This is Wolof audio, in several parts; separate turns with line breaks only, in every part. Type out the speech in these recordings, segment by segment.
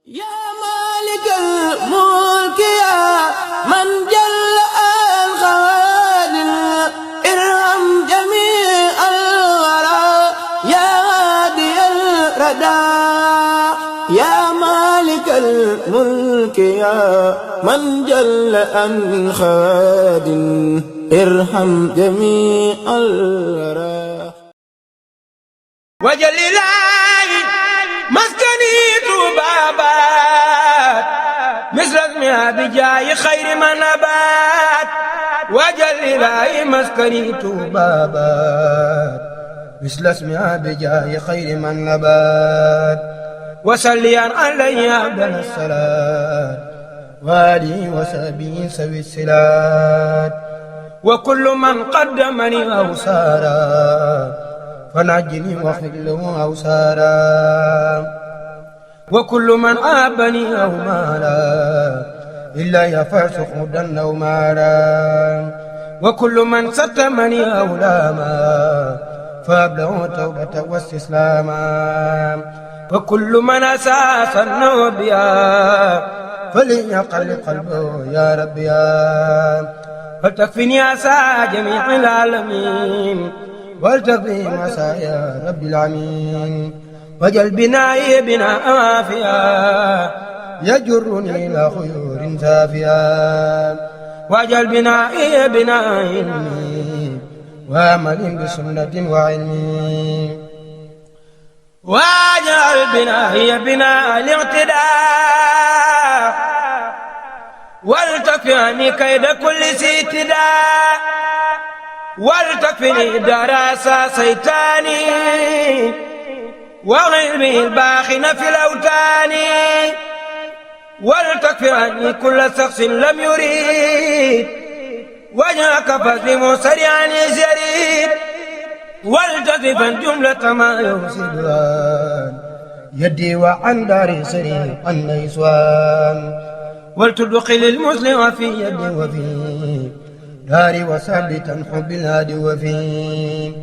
يا مالك الملك يا من جل الخوادم ارحم جميع الورى يا هادي الردى يا مالك الملك يا من جل الخوادم ارحم جميع الورى وجل الله مسكني بابات مثل اسمها بجاي خير من نبات وجل الله مسكني بابات مثل اسمها بجاي خير من نبات وصليا علي عبد الصلاة وآله وصحبه سوي الصلاة وكل من قدمني أو سارا فنجني واغفر له أوسارا وكل من آبني أو مالا إلا يفرس خدا أو مالا وكل من ستمني أو لاما فأبلغ توبة واستسلاما وكل من أساس النوبيا فليقل قلبه يا ربي فلتكفني أسى جميع العالمين والتقي مسايا رب العالمين وجل بنائي بناء عافيا يجرني إلى خيور سافيا وجل بنائي بناء علمي وعمل بسنة وعلمي واجعل بنائي بناء الاعتداء والتكفني كيد كل سيتداء ولتكفني دراسة سيتاني وعلمي الباخن في الأوتان ولتكفني كل شخص لم يريد وجهك فاسلم سريعا يزيد ولتكفن جملة ما يفسدان يدي وعن داري سريعا نيسوان ولتدخل المسلم في يدي وفي داري وثابتا حب الهادي وفي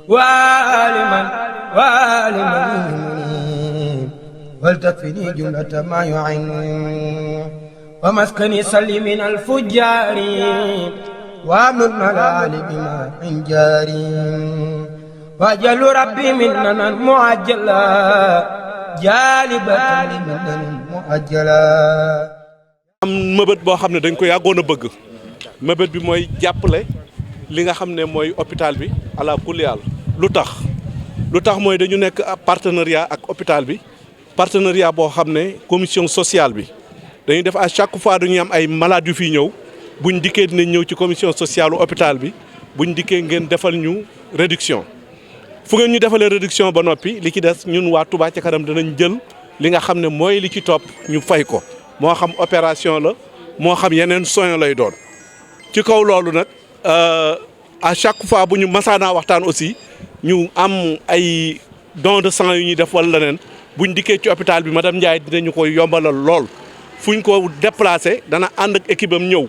وعالما منيب ولتكفني جملة ما يعين ومسكني سلي من الفجار وامن الملال بما من جاري وأجل ربي مننا معجلا جالبة مننا معجلا
am mëbët boo xam ne dañ ko yàggoon a bëgg mëbët bi mooy jàppale li nga xam ne mooy hôpital bi ala kulli yàlla lu tax mooy dañu nekk partenariat ak hôpital bi partenariat boo xam ne commission sociale bi dañuy def à chaque fois dañuy am ay malades yu fi ñëw buñ dikkee dinañ ñëw ci commission sociale hôpital bi buñ dikkee ngeen defal ñu réduction fu ngeen ñu defalee réduction ba noppi li ci des ñun waa Touba ca kanam danañ jël li nga xam ne mooy li ci topp ñu fay ko moo xam opération la moo xam yeneen soin lay doon ci kaw loolu nag à chaque fois bu ñu masaanaa waxtaan aussi ñu am ay don de sang yu ñuy def wala leneen buñ dikkee ci hôpital bi madame Ndiaye dinañu koy yombalal lool fuñ ko déplacé dana ànd ak équipe am ñëw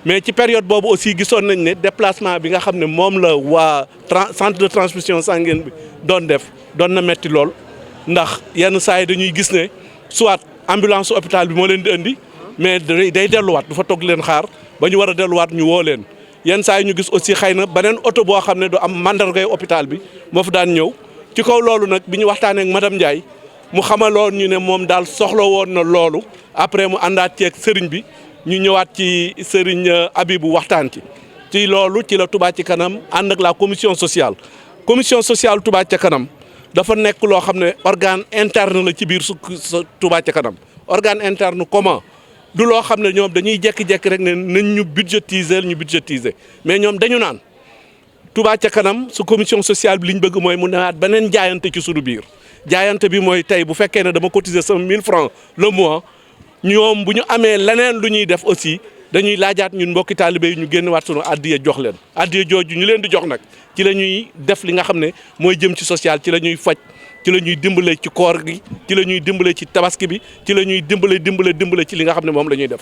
mais ci période boobu aussi gisoon nañ ne déplacement bi nga xam ne moom la waa centre de transfusion sanguine bi doon def doon na metti lool ndax yenn saa yi dañuy gis ne soit ambulance hôpital bi moo leen di indi mais day delluwaat du fa toog leen xaar ba ñu war a delluwaat ñu woo leen yenn saa yi ñu gis aussi xëy na beneen oto boo xam ne du am mandargay hôpital bi moo fa daan ñëw ci kaw loolu nag bi ñu waxtaanee ak madame Ndiaye mu xamaloon ñu ne moom daal soxla woon na loolu après mu àndaat ceeg sëriñ bi ñu ñëwaat ci sëriñ Abibou waxtaan ci loolu ci la Touba ci kanam ànd ak la commission sociale Touba ca kanam dafa nekk loo xam ne organe interne la ci biir Touba ca kanam organe interne comment du loo xam ne ñoom dañuy jékki-jékki rek ne nañ ñu budgétiser mais ñoom dañu naan Touba ca kanam su commission sociale bi li ñu bëgg mooy mu newaat beneen jaayante ci suñu biir jaayante bi mooy tey bu fekkee ne dama cotiser sama 1000 francs le mois ñoom bu ñu amee leneen lu ñuy def aussi dañuy laajaat ñun mbokki taalibe yi ñu génnewaat sunu addiya jox leen addiya jooju ñu leen di jox nag ci la ñuy def li nga xam ne mooy jëm ci social ci la ñuy faj ci la ñuy dimbale ci koor gi ci la ñuy dimbale ci tabaski bi ci la ñuy dimbale ci li nga xam ne moom la ñuy def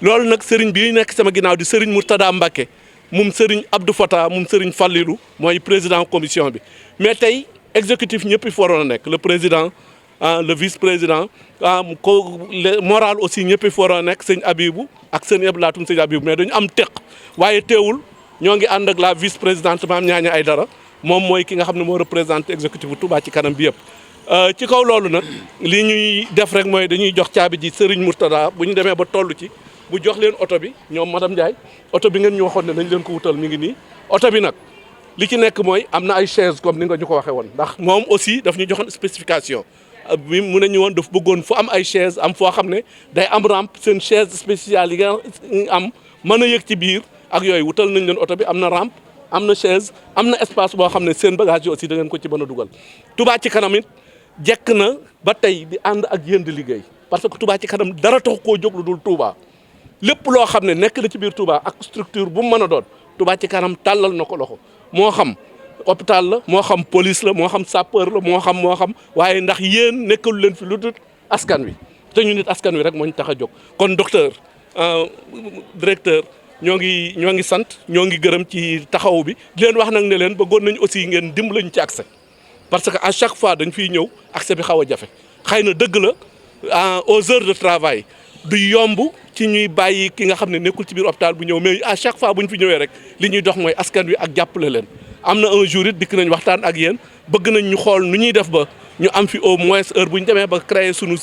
loolu nag sëriñ bi nekk sama ginnaaw di sëriñ Mourtada Mbacké moom sëriñ Abdou Fata moom sëriñ Fallilou mooy président commission bi mais tey exécutif ñëpp fi waroon a nekk le président le vice-président moral aussi ñëpp fi war a nekk sëñ Abibou ak sëñ Abdou Lahat sëñ Abibou mais dañu am teq waaye teewul ñoo ngi ànd ak la vice-présidente Mame Niania Aïdara moom mooy ki nga xam ne moo représenté exécutif bu Touba ci kanam bi yëpp. ci kaw loolu nag li ñuy def rek mooy dañuy jox caabi ji Serigne Mourtada bu ñu demee ba toll ci bu jox leen oto bi ñoom madame Ndiaye oto bi ngeen ñu waxoon ne nañ leen ko wutal mi ngi nii oto bi nag li ci nekk mooy am na ay chaise comme ni nga ñu ko waxee woon ndax moom aussi daf ñu joxoon spécification bi mu ne ñu woon daf bëggoon fu am ay chaise am foo xam ne day am rampe seen chaise spéciale yi nga am mën a yëg ci biir ak yooyu wutal nañ leen oto bi am na rampe am na chaise am na espace boo xam ne seen bagage yi aussi da ngeen ko ci mën a dugal Touba ci kanam it jekk na ba tey di ànd ak yéen di liggéey parce que Touba ci kanam dara tax koo jóg lu dul Touba lépp loo xam ne nekk na ci biir Touba ak structure bu mu mën a doon Touba ci kanam tàllal na ko loxo moo xam hôpital la moo xam police la moo xam sapeur la moo xam waaye ndax yéen nekkalu leen fi lu dul askan wi te ñu nit askan wi rek moo ñu tax a jóg kon docteur directeur ñoo ngi sant ñoo ngi gërëm ci taxaw bi di leen wax nag ne leen bëggoon nañu aussi ngeen dimbali ñu ci accès parce que à chaque fois dañ fiy ñëw accès bi xaw a jafe xëy na dëgg la aux heures de travail du yomb ci ñuy bàyyi ki nga xam ne nekkul ci biir hôpital bu ñëw mais à chaque fois bu ñu fi ñëwee rek li ñuy dox mooy askan wi ak jàppale leen am na un jour it dikk nañ waxtaan ak yéen bëgg nañ ñu xool nu ñuy def ba ñu am fi au moins heure bu ñu demee ba créer sunu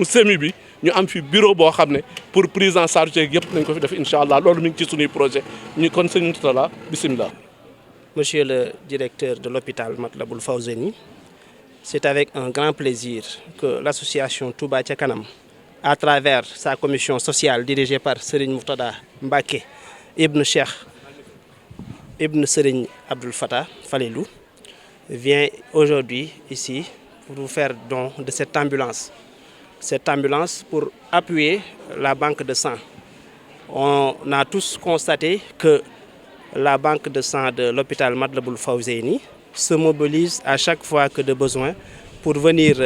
semi bi ñu am fi bureau boo xam ne pour prise en charge yëpp nañ ko fi def incha allah loolu mi ngi ci sunuy projet ñu kon sëñ Mourtada bisimilah.
Monsieur le directeur de l'hôpital Matlaboul Fawzeyni, c'est avec un grand plaisir que l'association Touba ca kanam, à travers sa commission sociale dirigée par Serigne Mourtada Mbacké Ibn Cheikh Ibn Serigne Abdoul Fattah Falilou, vient aujourd'hui ici pour vous faire don de cette ambulance. Cette ambulance pour appuyer la banque de sang. On a tous constaté que la banque de sang de l'hôpital Matlaboul Fawzeyni se mobilise à chaque fois que de besoin pour venir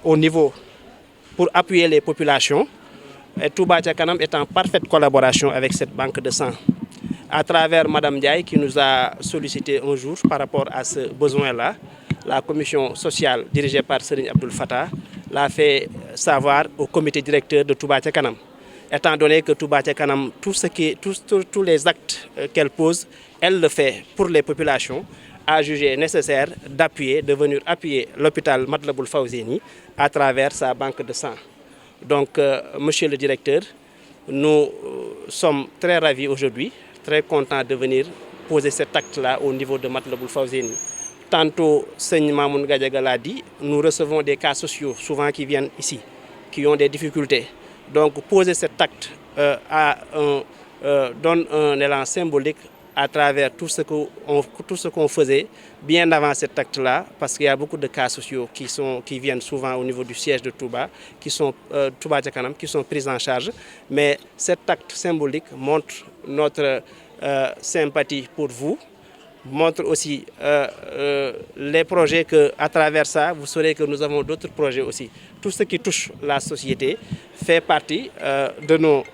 au niveau, pour appuyer les populations. Et Touba ca kanam est en parfaite collaboration avec cette banque de sang. À travers Madame Ndiaye qui nous a sollicité un jour par rapport à ce besoin-là, la commission sociale dirigée par Serigne Abdoul Fattah l'a fait savoir au comité directeur de Touba ca kanam. Étant donné que Touba ca kanam, tous les actes qu'elle pose, elle le fait pour les populations, a jugé nécessaire de venir appuyer l'hôpital Matlaboul Fawzeyni à travers sa banque de sang. Donc, monsieur le directeur, nous sommes très ravis aujourd'hui, très contents de venir poser cet acte-là au niveau de Matlaboul Fawzeyni. Tantôt, Seigne Mamoun Gadiaga l'a dit, nous recevons des cas sociaux souvent qui viennent ici, qui ont des difficultés. Donc poser cet acte donne un élan symbolique à travers tout ce qu'on faisait bien avant cet acte-là, parce qu'il y a beaucoup de cas sociaux qui viennent souvent au niveau du siège de Touba, qui sont Touba ca kanam, qui sont pris en charge. Mais cet acte symbolique montre notre sympathie pour vous, montre aussi les projets à travers ça, vous saurez que nous avons d'autres projets aussi. Tout ce qui touche la société fait partie de nos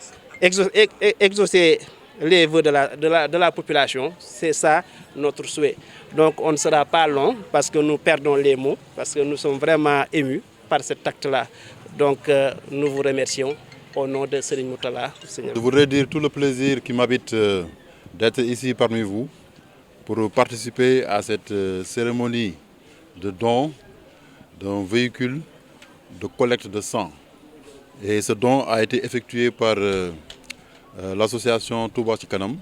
exaucer les vœux de la population. C'est ça notre souhait. Donc on ne sera pas long parce que nous perdons les mots, parce que nous sommes vraiment émus par cet acte-là. Donc nous vous remercions au nom de Serigne Mourtada.
Je voudrais dire tout le plaisir qui m'habite d'être ici parmi vous pour participer à cette cérémonie de don d'un véhicule de collecte de sang. Et ce don a été effectué par l'association Touba ca kanam.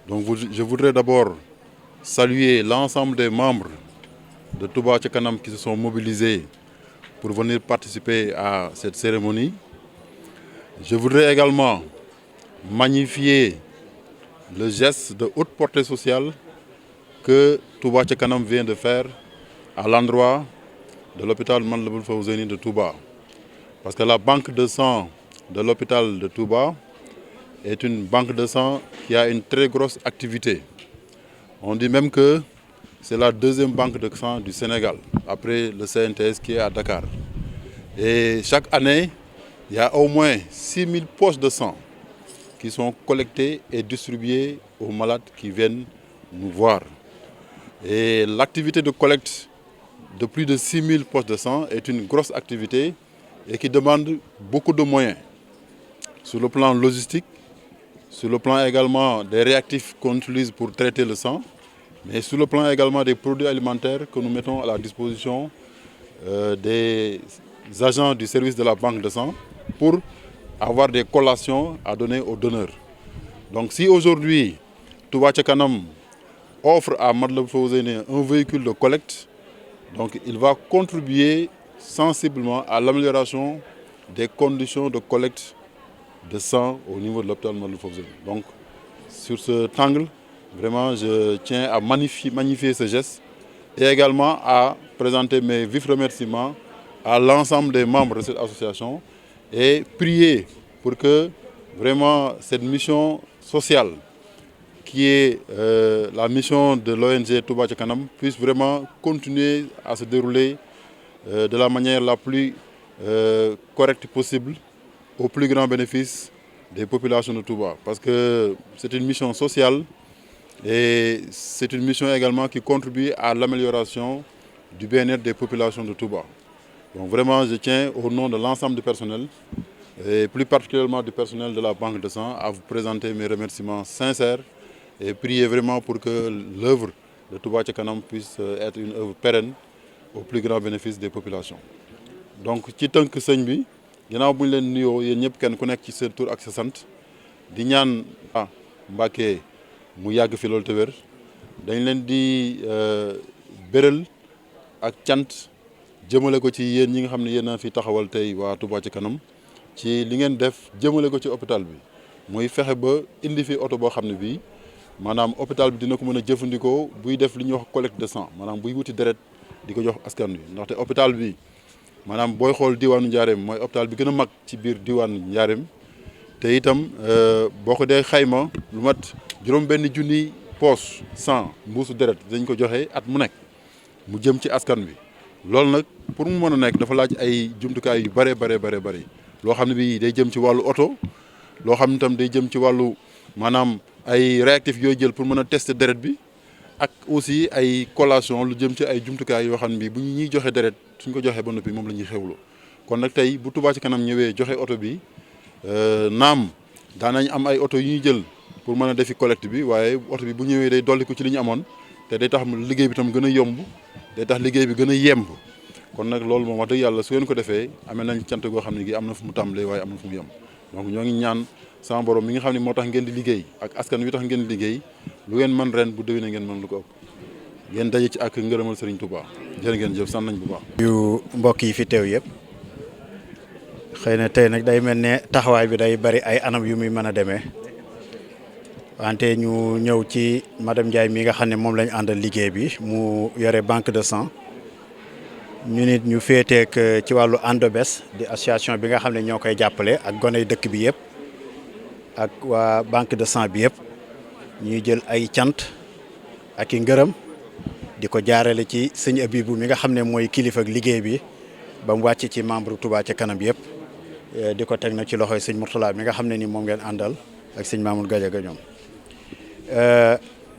Donc je voudrais d'abord saluer l'ensemble des membres de Touba ca kanam qui se sont mobilisés pour venir participer à cette cérémonie. Je voudrais également magnifier le geste de haute portée sociale que Touba ca kanam vient de faire à l'endroit de l'hôpital Matlaboul Fawzeyni de Touba. Parce que la banque de sang de l'hôpital de Touba est une banque de sang qui a une très grosse activité. On dit même que c'est la deuxième banque de sang du Sénégal, après le CNTS qui est à Dakar. Et chaque année, il y a au moins 6000 poches de sang qui sont collectées et distribuées aux malades qui viennent nous voir. Et l'activité de collecte de plus de 6000 poches de sang est une grosse activité et qui demande beaucoup de moyens sur le plan logistique, sur le plan également des réactifs qu'on utilise pour traiter le sang, mais sur le plan également des produits alimentaires que nous mettons à la disposition des agents du service de la banque de sang pour avoir des collations à donner aux donneurs. Donc si aujourd'hui Touba Ca Kanam offre à Matlaboul Fawzeyni un véhicule de collecte, donc il va contribuer sensiblement à l'amélioration des conditions de collecte de sang au niveau de l'hôpital Matlaboul Fawzeyni. Donc sur cet angle, vraiment je tiens à magnifier ce geste et également à présenter mes vifs remerciements à l'ensemble des membres de cette association et prier pour que vraiment cette mission sociale qui est la mission de l'ONG Touba Ca Kanam puisse vraiment continuer à se dérouler de la manière la plus correcte possible au plus grand bénéfice des populations de Touba. Parce que c'est une mission sociale et c'est une mission également qui contribue à l'amélioration du bien-être des populations de Touba. Donc vraiment, je tiens au nom de l'ensemble du personnel et plus particulièrement du personnel de la Banque de sang à vous présenter mes remerciements sincères et prier vraiment pour que l'œuvre de Touba Ca Kanam puisse être une œuvre pérenne au plus grand bénéfice des populations. Donc ci tënk sëñ bi ginnaaw bu ñu leen nuyoo yéen ñëpp kenn ku nekk ci sa tur ak sa sant di ñaan Mbàkke mu yàgg fi loolu te wér dañ leen di béral ak cant jëmale ko ci yéen ñi nga xam ne yéen a fi taxawal tey waa Touba Ca Kanam ci li ngeen def jëmale ko ci hôpital bi muy fexe ba indi fi oto boo xam ne bii maanaam hôpital bi dina ko mën a jëfandikoo buy def li ñuy wax collecte de sang maanaam buy wuti deret di ko jox askan wi ndaxte hôpital bi maanaam booy xool diwaanu Njaareem mooy hôpital bi gën a mag ci biir diwaanu Njaareem te itam boo ko dee xayma lu mat juróom-benn junni poche sang mbuusu deret dañ ko joxe at mu nekk mu jëm ci askan wi loolu nag pour mu mën a nekk dafa laaj ay jumtukaay yu bare loo xam ne bi day jëm ci wàllu oto loo xam ne tam day jëm ci wàllu maanaam ay réactifs yooyu jël pour mën a tester deret bi ak aussi ay collation lu jëm ci ay jumtukaay yoo xam ne bi bu ñuy joxe deret suñ ko joxee ba noppi moom la ñuy xewloo kon nag tey bu Touba Ca Kanam ñëwee joxe oto bi naam daanañ am ay oto yu ñuy jël pour mën a defi collecte bi waaye oto bi bu ñëwee day dolli ko ci li ñu amoon te day tax liggéey bi tam gën a yomb day tax liggéey bi gën a yemb kon nag loolu moom wax dëgg yàlla su ngeen ko defee amee nañ cant goo xam ne gi am na fu mu tàmbalee waaye am na fu mu yem donc ñoo ngi ñaan sama borom mi nga xam ne moo tax ngeen di liggéey ak askan wi tax ngeen di liggéey lu ngeen mën ren bu déwénee ngeen mën lu ko ëpp ngeen daje ci ak ngërëmal Serigne Touba jërë ngeen jëf sant nañ bu baax.
yu mbokk yi fi teew yëpp xëy na tey nag day mel ne taxawaay bi day bari ay anam yu muy mën a demee wante ñu ñëw ci madame Ndiaye mi nga xam ne moom lañ àndal liggéey bi mu yore banque de sang ñu nit ñu féeteek ci wàllu ANDOBES di association bi nga xam ne ñoo koy jàppale ak gone dëkk bi yëpp ak waa banque de sang bi yëpp ñuy jël ay cant ak i ngërëm di ko jaarale ci sëñ Abibu mi nga xam ne mooy kilifa ak liggéey bi ba mu wàcc ci membre Touba Ca Kanam yëpp di ko teg na ci loxoy sëñ Mourtala mi nga xam ne ni moom ngeen àndal ak sëñ Mamour Gadiaga ñoom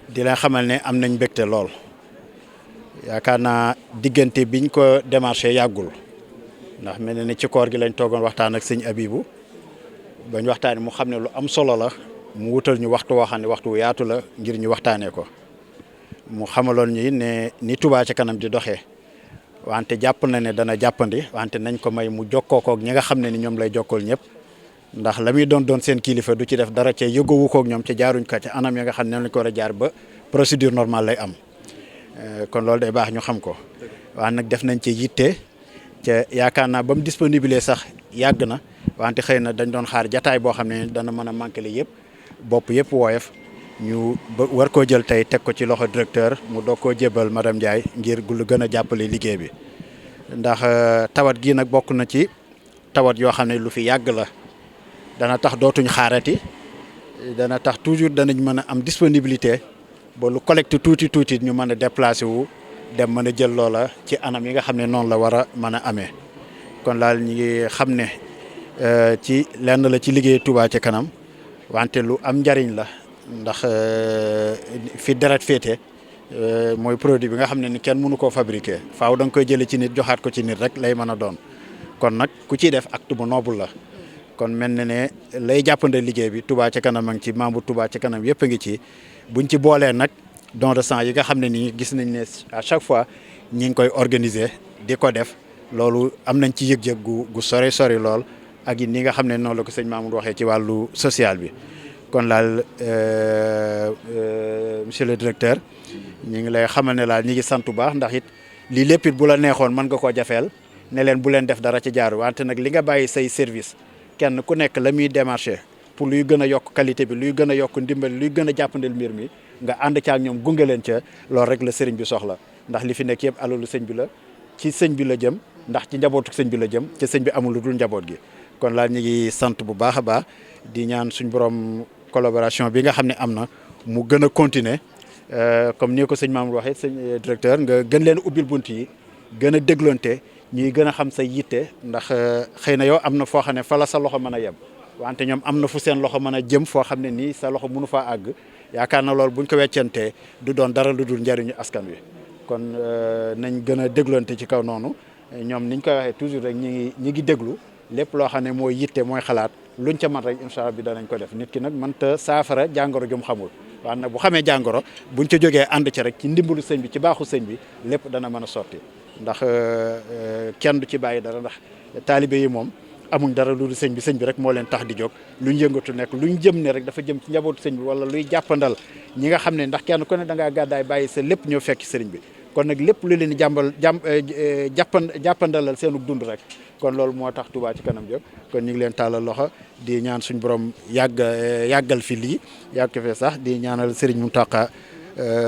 di leen xamal ne am nañ mbégte lool yaakaar naa diggante biñ ko démarché yàggul ndax mel na ne ci koor gi lañ toogoon waxtaan ak sëñ Abibu bañ waxtaanee mu xam ne lu am solo la mu wutal ñu waxtu woo xam ne waxtu wu yaatu la ngir ñu waxtaanee ko mu xamaloon ñi ne ni Touba Ca Kanam di doxee wante jàpp na ne dana jàppandi wante nañ ko may mu jokkoo koog ñi nga xam ne ni ñoom lay jokkool ñëpp ndax la muy doon seen kilifa du ci def dara ca yëgowu koog ñoom ca jaaruñ ko ca anam ya nga xam ne lañ ko war a jaar ba procédure normale lay am kon loolu day baax ñu xam ko waaye nag def nañ ci yitte ca yaakaar naa ba mu disponible sax yàgg na wante xëy na dañ doon xaar jataay boo xam ne dana mën a manqué yëpp bopp yëpp wooyef ñu war koo jël tey teg ko ci loxo directeur mu doog koo jébal madame Ndiaye ngir lu gën a jàppale liggéey bi ndax tawat gi nag bokk na ci tawat yoo xam ne lu fi yàgg la dana tax dootuñ xaarati dana tax toujours danañ mën a am disponibilité ba lu collecte tuuti ñu mën a déplacé wu dem mën a jël loola ci anam yi nga xam ne noonu la war a mën a amee kon daal ñi ngi xam ne ci lenn la ci liggéey Touba Ca Kanam wante lu am njariñ la ndax fi deret féete mooy produit bi nga xam ne ni kenn mënu koo fabriquer faaw da nga koy jëlee ci nit joxaat ko ci nit rek lay mën a doon kon nag ku ciy def acte bu noble la kon mel na ne lay jàppande liggéey bi Touba ca kanam a ngi ci membre Touba ca kanam yëpp a ngi ci buñ ci boolee nag don de sang yi nga xam ne nii gis nañ ne à chaque fois ñi ngi koy organiser di ko def loolu am nañ ci yëg-yëg gu sori lool ak it ni nga xam ne noonu la ko sëñ Mamour waxee ci wàllu social bi kon laal monsieur le directeur ñi ngi lay xamal ne laal ñi ngi sant bu baax ndax it lii lépp it bu la neexoon mën nga koo jafeel ne leen bu leen def dara ci jaaru wante nag li nga bàyyi say service kenn ku nekk la muy démarché pour luy gën a yokk qualité bi luy gën a yokk ndimbal luy gën a jàppandil mbir mi nga ànd ca ak ñoom gunge leen ca loolu rek la sëriñ bi soxla ndax li fi nekk yëpp alalu sëñ bi la ci sëñ bi la jëm ndax ci njabootu sëñ bi la jëm ci sëñ bi amul lu dul njaboot gi kon laa ñu ngi sant bu baax a baax di ñaan suñ borom collaboration bi nga xam ne am na mu gën a continuer comme ni ko sëñ Mamour waxee sëñ directeur nga gën leen ubbil bunt yi gën a dégloonte ñuy gën a xam sa yitte ndax xëy na yow am na foo xam ne fa la sa loxo mën a yem wante ñoom am na fu seen loxo mën a jëm foo xam ne nii sa loxo mënu faa àgg yaakaar na loolu buñ ko weccantee du doon dara lu dul njariñu askan wi kon nañ gën a dégloonte ci kaw noonu ñoom niñ koy waxee toujours rek ñi ngi déglu lépp loo xam ne mooy yitte mooy xalaat luñ ca man rek incha allah bi danañ ko def nit ki nag mënta saafara jàngoro jum xamul waaye nag bu xamee jàngoro buñ ca jógee ànd ca rek ci ndimbalu sëñ bi ci baaxu sëñ bi lépp dana mën a sotti ndax kenn du ci bàyyi dara ndax taalibe yi moom amuñ dara lu dul sëñ bi rek moo leen tax di jóg luñ yëngatu nekk luñ jëm ne rek dafa jëm ci njabootu sëñ bi wala luy jàppandal ñi nga xam ne ndax kenn ku ne da ngaa gàddaay bàyyi sa lépp ñëw fekk sëriñ bi kon nag lépp lu leen di jàppandalal seenu dund rek kon loolu moo tax Touba ci kanam jóg kon ñu ngi leen tàllal loxo di ñaan suñ borom yàggal fi lii yàgg fee sax di ñaanal sëriñ Mountakha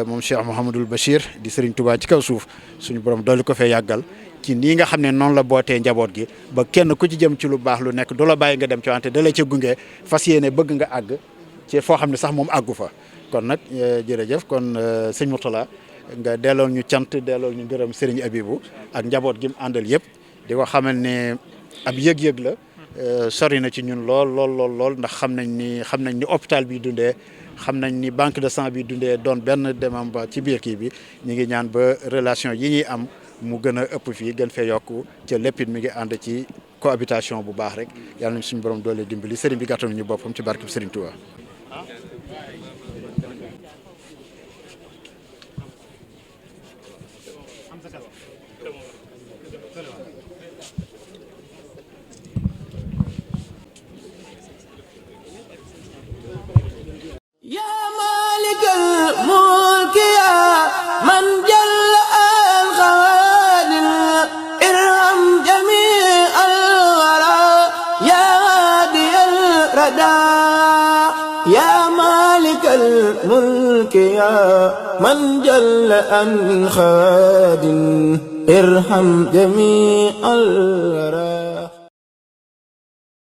moom Cheikh Mouhamadul Bachir di sëriñ Touba ci kaw suuf suñu borom dolli ko fee yàggal ci nii nga xam ne noonu la bootee njaboot gi ba kenn ku ci jëm ci lu baax lu nekk du la bàyyi nga dem ci wante da lay ca gunge fas yéene bëgg nga àgg ci foo xam ne sax moom àggu fa kon nag jërëjëf kon sëñ Mourtala nga delloon ñu cant delloon ñu gërëm Serigne Abibou ak njaboot gi mu àndal yëpp di ko xamal ne ab yëg-yëg la sori na ci ñun lool ndax xam nañ ni hôpital bi dundee xam nañ ni banque de sang bi dundee doon benn demam ba ci biir kii bi ñu ngi ñaan ba relation yi ñuy am mu gën a ëpp fii gën fee yokku ca lépp it mi ngi ànd ci cohabitation bu baax rek yàlla nañ suñu borom doole dimbali Serigne bi gàttal ñu boppam ci barke Serigne Touba.
يا مالك الملك يا من جل عن خاد ارحم جميع الورى